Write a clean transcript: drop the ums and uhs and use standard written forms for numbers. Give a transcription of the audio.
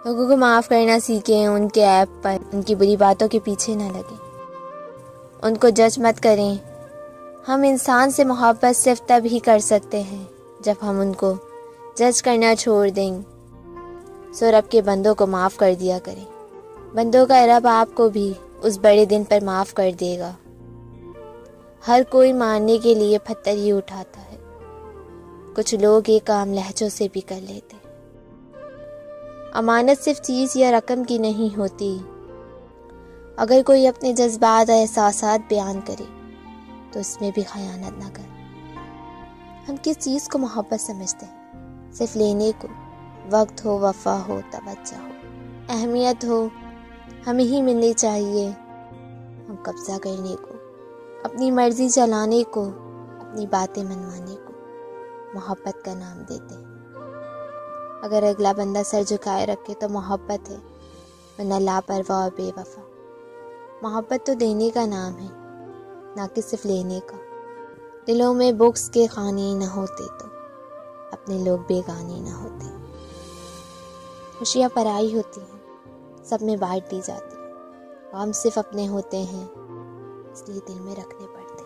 लोगों को माफ़ करना सीखें, उनके ऐप पर उनकी बुरी बातों के पीछे ना लगें, उनको जज मत करें। हम इंसान से मोहब्बत सिर्फ तब ही कर सकते हैं जब हम उनको जज करना छोड़ दें। सो रब के बंदों को माफ़ कर दिया करें, बंदों का रब आपको भी उस बड़े दिन पर माफ़ कर देगा। हर कोई मारने के लिए पत्थर ही उठाता है, कुछ लोग ये काम लहजों से भी कर लेते। अमानत सिर्फ चीज़ या रकम की नहीं होती। अगर कोई अपने जज्बात और एहसासात बयान करे तो इसमें भी खयानत ना करे। हम किस चीज़ को मोहब्बत समझते हैं? सिर्फ लेने को, वक्त हो, वफा हो, तवज्जो हो, अहमियत हो, हमें ही मिलनी चाहिए। हम कब्जा करने को, अपनी मर्जी चलाने को, अपनी बातें मनवाने को मोहब्बत का नाम देते हैं। अगर अगला बंदा सर झुकाए रखे तो मोहब्बत है, वरना लापरवाह और बेवफा। मोहब्बत तो देने का नाम है, ना कि सिर्फ लेने का। दिलों में बुक्स के खाने न होते तो अपने लोग बेगाने न होते। खुशियाँ पराई होती हैं, सब में बांट दी जाती हैं। हम सिर्फ अपने होते हैं, इसलिए दिल में रखने पड़ते हैं।